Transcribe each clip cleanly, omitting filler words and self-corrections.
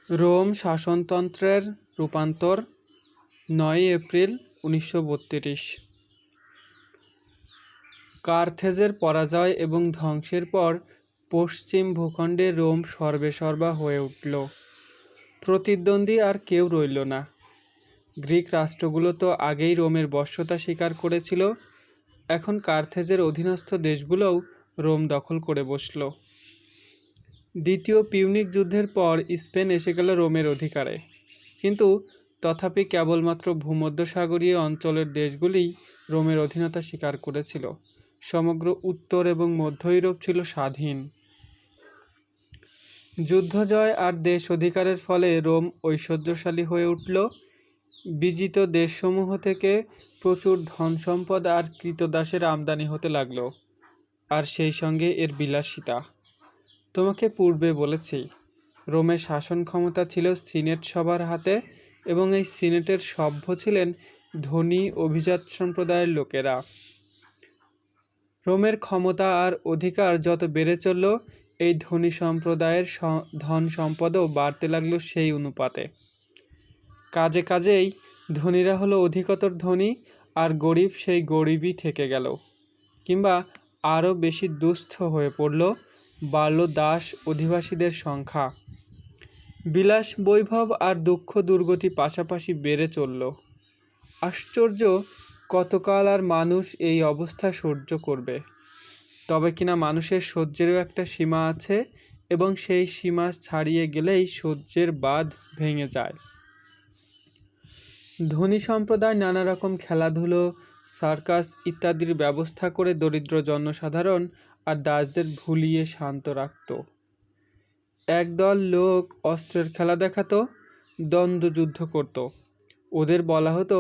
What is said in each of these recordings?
Rome শাসনতন্ত্রের রূপান্তর ৯ April ১৯৩২। কার্থেজের পরাজয় এবং ধ্বংসের পর পশ্চিম ভূখণ্ডে রোম সর্বেসর্বা হয়ে উঠল। প্রতিদ্বন্দ্বী আর কেউ রইল না। গ্রিক রাষ্ট্রগুলো তো আগেই রোমের বশ্যতা স্বীকার করেছিল, এখন কার্থেজের অধীনস্থ দেশগুলোও রোম দখল করে বসল। দ্বিতীয় পিউনিক যুদ্ধের পর স্পেন এসে গেল রোমের অধিকারে, কিন্তু তথাপি কেবলমাত্র ভূমধ্যসাগরীয় অঞ্চলের দেশগুলিই রোমের অধীনতা স্বীকার করেছিল। সমগ্র উত্তর এবং মধ্য ইউরোপ ছিল স্বাধীন। যুদ্ধজয় আর দেশ অধিকারের ফলে রোম ঐশ্বর্যশালী হয়ে উঠল। বিজিত দেশসমূহ থেকে প্রচুর ধন সম্পদ আর ক্রীতদাসের আমদানি হতে লাগল, আর সেই সঙ্গে এর বিলাসিতা। তোমাকে পূর্বে বলেছি, রোমের শাসন ক্ষমতা ছিল সিনেট সভার হাতে, এবং এই সিনেটের সভ্য ছিলেন ধনী অভিজাত সম্প্রদায়ের লোকেরা। রোমের ক্ষমতা আর অধিকার যত বেড়ে চলল, এই ধনী সম্প্রদায়ের ধন সম্পদও বাড়তে লাগলো সেই অনুপাতে। কাজে কাজেই ধনীরা হলো অধিকতর ধনী, আর গরিব সেই গরিবই থেকে গেল, কিংবা আরও বেশি দুস্থ হয়ে পড়ল। বাড়ল দাস অধিবাসীদের সংখ্যা। বিলাস বৈভব আর দুঃখ দুর্গতি পাশাপাশি বেড়ে চলল। আশ্চর্য, কতকাল আর মানুষ এই অবস্থা সহ্য করবে? তবে কিনা মানুষের সহ্যেরও একটা সীমা আছে, এবং সেই সীমা ছাড়িয়ে গেলেই সহ্যের বাঁধ ভেঙে যায়। ধনী সম্প্রদায় নানা রকম খেলাধুলো, সার্কাস ইত্যাদির ব্যবস্থা করে দরিদ্র জনসাধারণ আর দাসদের ভুলিয়ে শান্ত রাখত। একদল লোক অস্ত্রের খেলা দেখাতো, দ্বন্দ্বযুদ্ধ করত। ওদের বলা হতো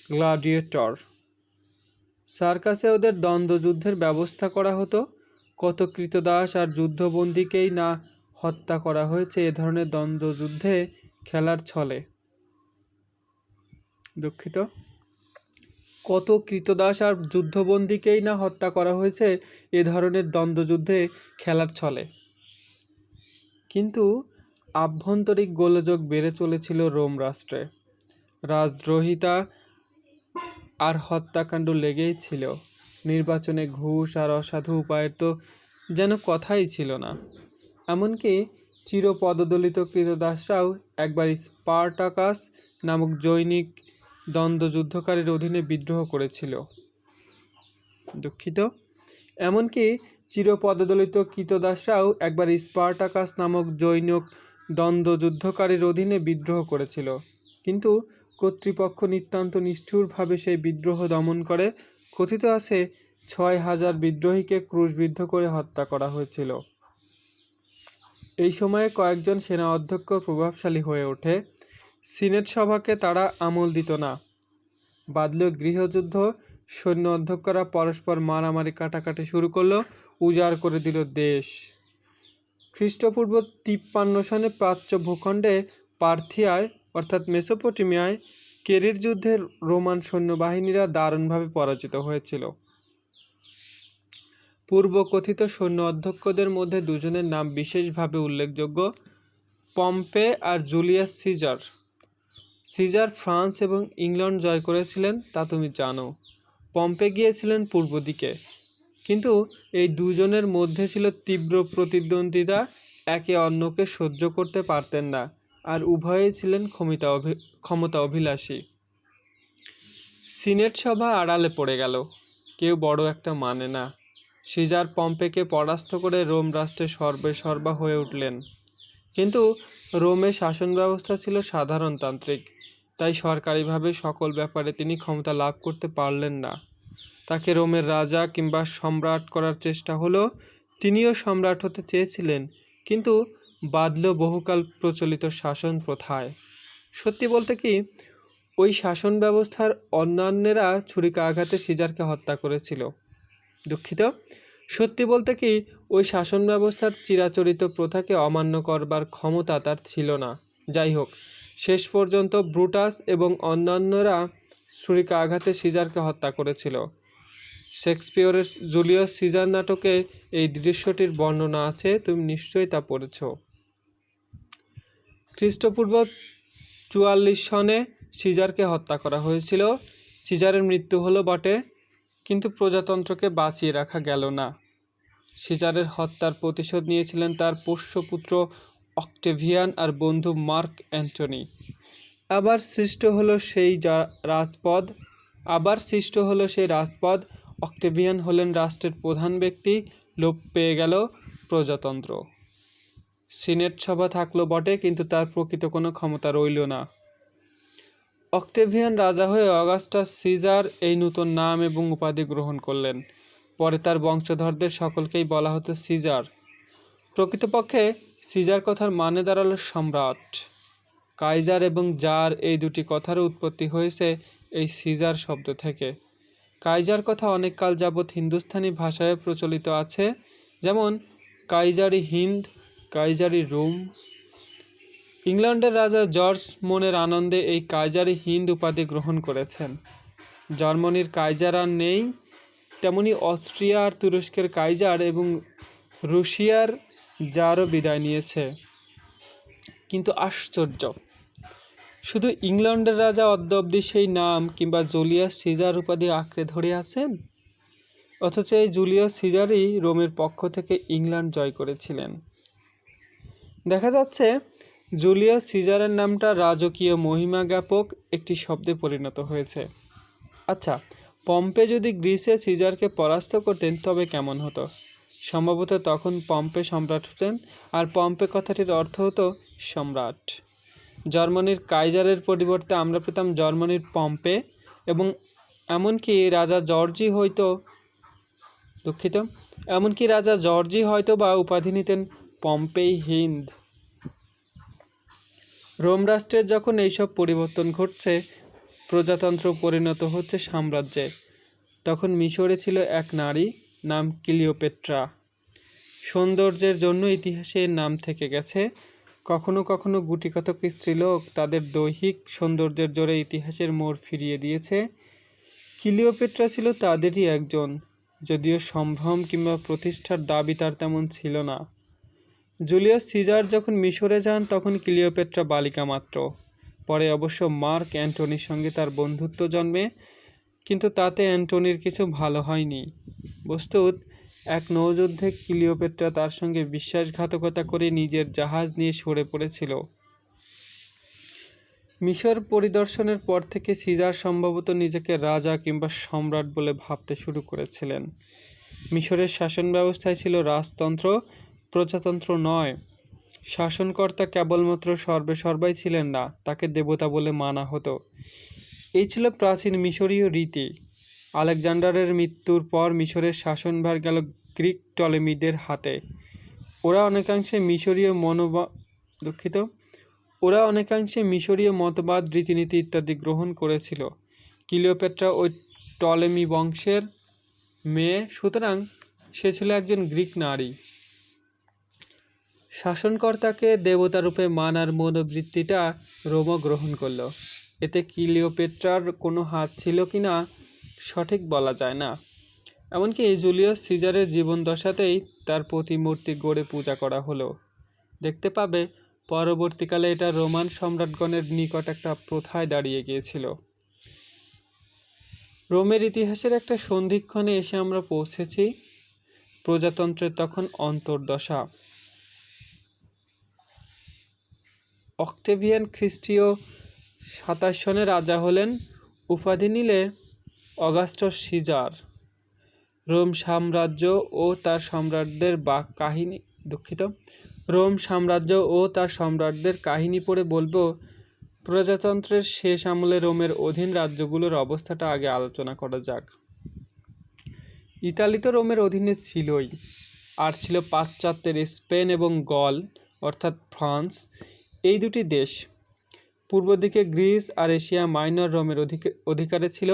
গ্লাডিয়েটর। সার্কাসে ওদের দ্বন্দ্বযুদ্ধের ব্যবস্থা করা হতো। কত ক্রীতদাস আর যুদ্ধবন্দীকেই না হত্যা করা হয়েছে এ ধরনের দ্বন্দ্বযুদ্ধে খেলার ছলে। দুঃখিত, কত ক্রীতদাস আর যুদ্ধবন্দীকেই না হত্যা করা হয়েছে এ ধরনের দ্বন্দ্বযুদ্ধে খেলার ছলে। কিন্তু আভ্যন্তরিক গোলযোগ বেড়ে চলেছিল রোম রাষ্ট্রে। রাজদ্রোহিতা আর হত্যাকাণ্ড লেগেই ছিল। নির্বাচনে ঘুষ আর অসাধু উপায়ের তো যেন কথাই ছিল না। এমনকি চিরপদদলিত ক্রীতদাসরাও একবার স্পার্টাকাস নামক জৈনিক দ্বন্দ্বযুদ্ধকারীর অধীনে বিদ্রোহ করেছিল। দুঃখিত, এমনকি চিরপদদলিত ক্রীতদাসরাও একবার স্পার্টাকাস নামক জৈনিক দ্বন্দ্বযুদ্ধকারীর অধীনে বিদ্রোহ করেছিল, কিন্তু কর্তৃপক্ষ নিতান্ত নিষ্ঠুরভাবে সেই বিদ্রোহ দমন করে। কথিত আছে ৬,০০০ বিদ্রোহীকে ক্রুশবিদ্ধ করে হত্যা করা হয়েছিল। এই সময়ে কয়েকজন সেনা অধ্যক্ষ প্রভাবশালী হয়ে ওঠে। সিনেট সভাকে তারা আমল দিত না। বাদল গৃহযুদ্ধ। সৈন্য অধ্যক্ষরা পরস্পর মারামারি কাটাকাটি শুরু করলো, উজাড় করে দিল দেশ। খ্রিস্টপূর্ব ৫৩ সনে প্রাচ্য ভূখণ্ডে পার্থিয়ায় অর্থাৎ মেসোপটেমিয়ায় কেরির যুদ্ধে রোমান সৈন্যবাহিনীরা দারুণভাবে পরাজিত হয়েছিল। পূর্বকথিত সৈন্য অধ্যক্ষদের মধ্যে দুজনের নাম বিশেষভাবে উল্লেখযোগ্য, পম্পে আর জুলিয়াস সিজার। সিজার ফ্রান্স এবং ইংল্যান্ড জয় করেছিলেন, তা তুমি জানো। পম্পে গিয়েছিলেন পূর্ব দিকে, কিন্তু এই দুজনের মধ্যে ছিল তীব্র প্রতিদ্বন্দ্বিতা। একে অন্যকে সহ্য করতে পারতেন না, আর উভয়েই ছিলেন ক্ষমতা অভিলাষী। সিনেট সভা আড়ালে পড়ে গেল, কেউ বড় একটা মানে না। সিজার পম্পেকে পরাস্ত করে রোম রাষ্ট্রে সর্বেসর্বা হয়ে উঠলেন, কিন্তু রোমে শাসন ব্যবস্থা ছিল সাধারণতান্ত্রিক, তাই সরকারিভাবে সকল ব্যাপারে তিনি ক্ষমতা লাভ করতে পারলেন না। তাকে রোমের রাজা কিংবা সম্রাট করার চেষ্টা হলো। তিনিও সম্রাট হতে চেয়েছিলেন, কিন্তু বাদল বহুকাল প্রচলিত শাসন প্রথায়। সত্যি বলতে কি, ওই শাসন ব্যবস্থার অন্যান্যরা ছুরিকাঘাতে সিজারকে হত্যা করেছিল। দুঃখিত, সত্যি বলতে কি, ওই শাসন ব্যবস্থার চিরাচরিত প্রথাকে অমান্য করবার ক্ষমতা তার ছিল না। যাই হোক, শেষ পর্যন্ত ব্রুটাস এবং অন্যান্যরা ছুরিকাঘাতে সিজারকে হত্যা করেছিল। শেক্সপিয়রের জুলিয়াস সিজার নাটকে এই দৃশ্যটির বর্ণনা আছে, তুমি নিশ্চয়ই তা পড়েছ। খ্রিস্টপূর্ব 44 সনে সিজারকে হত্যা করা হয়েছিল। সিজারের মৃত্যু হলো বটে, কিন্তু প্রজাতন্ত্রকে বাঁচিয়ে রাখা গেল না। সিজারের হত্যার প্রতিশোধ নিয়েছিলেন তার পোষ্যপুত্র অক্টেভিয়ান আর বন্ধু মার্ক অ্যান্টনি। আবার সৃষ্ট হলো সেই রাজপদ। অক্টেভিয়ান হলেন রাষ্ট্রের প্রধান ব্যক্তি। লোপ পেয়ে গেল প্রজাতন্ত্র। সিনেট সভা থাকলো বটে, কিন্তু তার প্রকৃত কোনো ক্ষমতা রইল না। অক্টেভিয়ান রাজা হয়ে অগাস্টাস সিজার এই নতুন নাম এবং উপাধি গ্রহণ করলেন। পরে তার বংশধরদের সকলকেই বলা হতো সিজার। প্রকৃতপক্ষে সিজার কথার মানে দাঁড়ালো সম্রাট। কাইজার এবং জার এই দুটি কথারও উৎপত্তি হয়েছে এই সিজার শব্দ থেকে। কাইজার কথা অনেক কাল যাবৎ হিন্দুস্তানি ভাষায় প্রচলিত আছে, যেমন কাইজারি হিন্দ, কাইজারি রোম। ইংল্যান্ডের রাজা জর্জ মনের আনন্দে এই কাইজারি হিন্দ উপাধি গ্রহণ করেছেন। জার্মানির কাইজার আর নেই, তেমনি অস্ট্রিয়া আর তুরস্কের কাইজার এবং রুশিয়ার জারও বিদায় নিয়েছে। কিন্তু আশ্চর্য, শুধু ইংল্যান্ডের রাজা অদ্য অবধি সেই নাম কিংবা জুলিয়াস সিজার উপাধি আঁকড়ে ধরে আছেন। অথচ এই জুলিয়াস সিজারই রোমের পক্ষ থেকে ইংল্যান্ড জয় করেছিলেন। দেখা যাচ্ছে জুলিয়াস সিজারের নামটা রাজকীয় মহিমা জ্ঞাপক একটি শব্দে পরিণত হয়েছে। আচ্ছা, পম্পে যদি গ্রিসে সিজারকে পরাস্ত করতেন তবে কেমন হতো? সম্ভবত তখন পম্পে সম্রাট হতেন, আর পম্পে কথাটির অর্থ হতো সম্রাট। জার্মানির কাইজারের পরিবর্তে আমরা পেতাম জার্মানির পম্পে, এবং এমনকি রাজা জর্জি হয়তো বা উপাধি নিতেন পম্পেই হিন্দ। রোম রাষ্ট্রের যখন এইসব পরিবর্তন ঘটছে, প্রজাতন্ত্র পরিণত হচ্ছে সাম্রাজ্যে, তখন মিশরে ছিল এক নারী, নাম ক্লিওপেট্রা। সৌন্দর্যের জন্য ইতিহাসে এর নাম থেকে গেছে। কখনো কখনো গুটিকতক স্ত্রীলোক তাদের দৈহিক সৌন্দর্যের জোরে ইতিহাসের মোড় ফিরিয়ে দিয়েছে। ক্লিওপেট্রা ছিল তাদেরই একজন, যদিও সম্ভ্রম কিংবা প্রতিষ্ঠার দাবি তার তেমন ছিল না। জুলিয়াস সিজার যখন মিশরে যান তখন ক্লিওপেট্রা বালিকা মাত্র। পরে অবশ্য মার্ক অ্যান্টনির সঙ্গে তার বন্ধুত্ব জন্মে, কিন্তু তাতে অ্যান্টনির কিছু ভালো হয়নি। বস্তুত এক নৌযুদ্ধে ক্লিওপেট্রা তার সঙ্গে বিশ্বাসঘাতকতা করে নিজের জাহাজ নিয়ে সরে পড়েছিল। মিশর পরিদর্শনের পর থেকে সিজার সম্ভবত নিজেকে রাজা কিংবা সম্রাট বলে ভাবতে শুরু করেছিলেন। মিশরের শাসন ব্যবস্থায় ছিল রাজতন্ত্র, প্রজাতন্ত্র নয়। শাসনকর্তা কেবলমাত্র সর্বেসর্বাই ছিলেন না, তাকে দেবতা বলে মানা হতো। এই ছিল প্রাচীন মিশরীয় রীতি। আলেকজান্ডারের মৃত্যুর পর মিশরের শাসনভার গেল গ্রিক টলেমিদের হাতে। ওরা অনেকাংশে মিশরীয় মতবাদ, রীতিনীতি ইত্যাদি গ্রহণ করেছিল। ক্লিওপেট্রা ওই টলেমি বংশের মেয়ে, সুতরাং সে ছিল একজন গ্রিক নারী। শাসনকর্তাকে দেবতারূপে মানার মনোবৃত্তিটা রোমও গ্রহণ করল। এতে ক্লিওপেট্রার কোনো হাত ছিল কি না সঠিক বলা যায় না। এমনকি জুলিয়াস সিজারের জীবনদশাতেই তার প্রতিমূর্তি গড়ে পূজা করা হলো। দেখতে পাবে পরবর্তীকালে এটা রোমান সম্রাটগণের নিকট একটা প্রথায় দাঁড়িয়ে গিয়েছিল। রোমের ইতিহাসের একটা সন্ধিক্ষণে এসে আমরা পৌঁছেছি। প্রজাতন্ত্রের তখন অন্তর্দশা। অক্টেভিয়ান খ্রিস্টীয় 27 সনে রাজা হলেন। উপাধি নিলে অগাস্টাস সিজার। রোম সাম্রাজ্য ও তার সম্রাটদের কাহিনী পড়ে বলবো, প্রজাতন্ত্রের শেষ আমলে রোমের অধীন রাজ্যগুলোর অবস্থাটা আগে আলোচনা করা যাক। ইতালি তো রোমের অধীনে ছিলই, আর ছিল পাশ্চাত্যের স্পেন এবং গল অর্থাৎ ফ্রান্স, এই দুটি দেশ। পূর্ব দিকে গ্রিস আর এশিয়া মাইনর রোমের অধিকারে ছিল।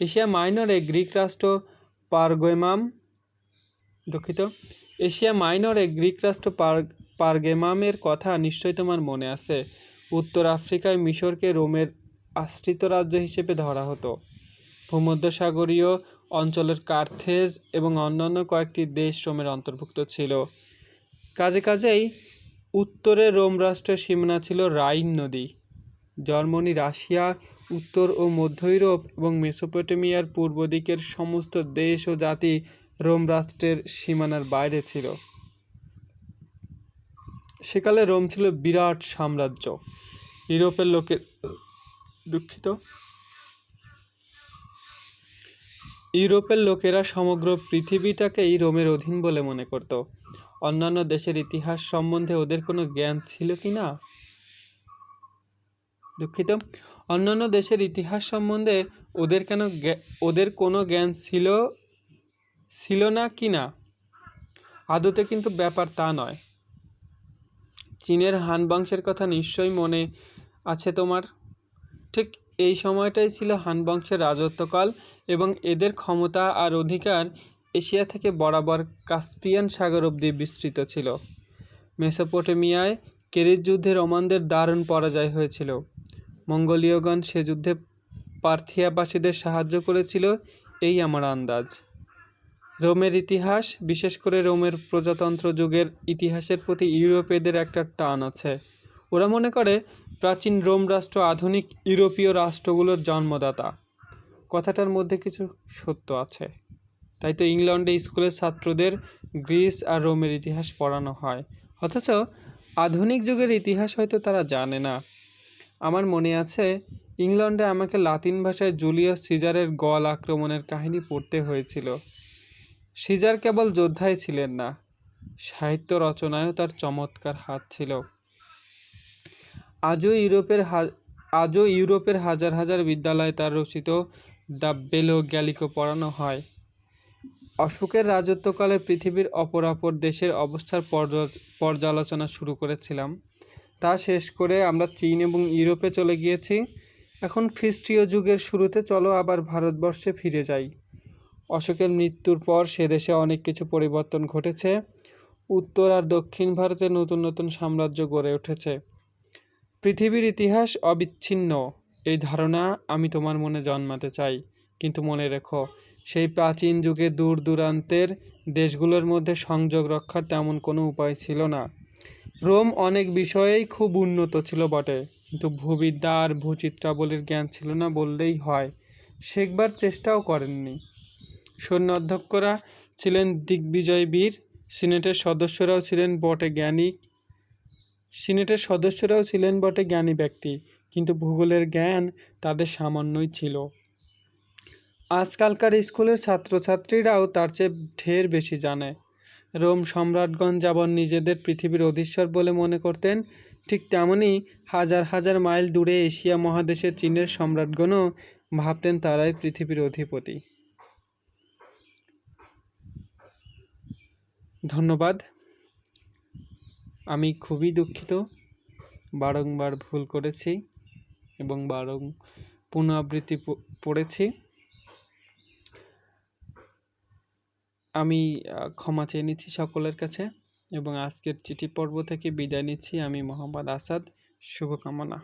এশিয়া মাইনরে গ্রিক রাষ্ট্র পারগেমামের কথা নিশ্চয়ই তোমার মনে আছে। উত্তর আফ্রিকায় মিশরকে রোমের আশ্রিত রাজ্য হিসেবে ধরা হতো। ভূমধ্যসাগরীয় অঞ্চলের কার্থেজ এবং অন্যান্য কয়েকটি দেশ রোমের অন্তর্ভুক্ত ছিল। কাজেই উত্তরে রোম রাষ্ট্রের সীমানা ছিল রাইন নদী। জার্মানি, রাশিয়া, উত্তর ও মধ্য ইউরোপ এবং মেসোপটেমিয়ার পূর্ব দিকের সমস্ত দেশ ও জাতি রোম রাষ্ট্রের সীমানার বাইরে ছিল। সেকালে রোম ছিল বিরাট সাম্রাজ্য। ইউরোপের লোকের দুঃখিত ইউরোপের লোকেরা সমগ্র পৃথিবীটাকেই রোমের অধীন বলে মনে করত। অন্যান্য দেশের ইতিহাস সম্বন্ধে ওদের কোনো জ্ঞান ছিল কি না দুঃখিত অন্যান্য দেশের ইতিহাস সম্বন্ধে ওদের কোনো জ্ঞান ছিল না কি না? আদতে কিন্তু ব্যাপার তা নয়। চীনের হান বংশের কথা নিশ্চয়ই মনে আছে তোমার। ঠিক এই সময়টাই ছিল হান বংশের রাজত্বকাল এবং এদের ক্ষমতা আর অধিকার এশিয়া থেকে বরাবর কাস্পিয়ান সাগর অবধি বিস্তৃত ছিল। মেসোপটেমিয়ায় কেরিত যুদ্ধে রোমানদের দারুণ পরাজয় হয়েছিল। মঙ্গোলীয়গণ সে যুদ্ধে পার্থিয়াবাসীদের সাহায্য করেছিল, এই আমার আন্দাজ। রোমের ইতিহাস, বিশেষ করে রোমের প্রজাতন্ত্র যুগের ইতিহাসের প্রতি ইউরোপীয়দের একটা টান আছে। ওরা মনে করে প্রাচীন রোম রাষ্ট্র আধুনিক ইউরোপীয় রাষ্ট্রগুলোর জন্মদাতা। কথাটার মধ্যে কিছু সত্য আছে। তাই তো ইংল্যান্ডে স্কুলের ছাত্রদের গ্রিস আর রোমের ইতিহাস পড়ানো হয়, অথচ আধুনিক যুগের ইতিহাস হয়তো তারা জানে না। আমার মনে আছে ইংল্যান্ডে আমাকে লাতিন ভাষায় জুলিয়াস সিজারের গল আক্রমণের কাহিনী পড়তে হয়েছিল। সিজার কেবল যোদ্ধাই ছিলেন না, সাহিত্য রচনায়ও তার চমৎকার হাত ছিল। আজও ইউরোপের হাজার হাজার বিদ্যালয়ে তার রচিত দ্য বেলো গ্যালিকো পড়ানো হয়। অশোকের রাজত্বকালে পৃথিবীর অপর দেশের অবস্থার পর্যালোচনা শুরু করেছিলাম। তা শেষ করে আমরা চীন এবং ইউরোপে চলে গিয়েছি। এখন খ্রিস্টীয় যুগের শুরুতে চলো আবার ভারতবর্ষে ফিরে যাই। অশোকের মৃত্যুর পর সে দেশে অনেক কিছু পরিবর্তন ঘটেছে। উত্তর আর দক্ষিণ ভারতে নতুন নতুন সাম্রাজ্য গড়ে উঠেছে। পৃথিবীর ইতিহাস অবিচ্ছিন্ন, এই ধারণা আমি তোমার মনে জন্মাতে চাই। কিন্তু মনে রেখো, সেই প্রাচীন যুগে দূর দূরান্তের দেশগুলোর মধ্যে সংযোগ রক্ষার তেমন কোনো উপায় ছিল না। রোম অনেক বিষয়েই খুব উন্নত ছিল বটে, কিন্তু ভূবিদ্যা আর ভূচিত্রাবলীর জ্ঞান ছিল না বললেই হয়। শেখবার চেষ্টাও করেননি। সৈন্য অধ্যক্ষরা ছিলেন দিগ্বিজয় বীর, সিনেটের সদস্যরাও ছিলেন বটে জ্ঞানী ব্যক্তি, কিন্তু ভূগোলের জ্ঞান তাদের সামান্যই ছিল। আজকালকার স্কুলের ছাত্রছাত্রীরাও তার চেয়ে ঢের বেশি জানে। রোম সম্রাটগণ যেমন নিজেদের পৃথিবীর অধীশ্বর বলে মনে করতেন, ঠিক তেমনি হাজার হাজার মাইল দূরে এশিয়া মহাদেশের চীনের সম্রাটগণও ভাবতেন তারাই পৃথিবীর অধিপতি। ধন্যবাদ। আমি খুবই দুঃখিত, বারংবার ভুল করেছি এবং পুনরাবৃত্তি পড়েছি। আমি ক্ষমা চেয়ে নিচ্ছি সকলের কাছে এবং আজকের চিঠি পর্ব থেকে বিদায় নিচ্ছি। আমি মোহাম্মদ আসাদ। শুভকামনা।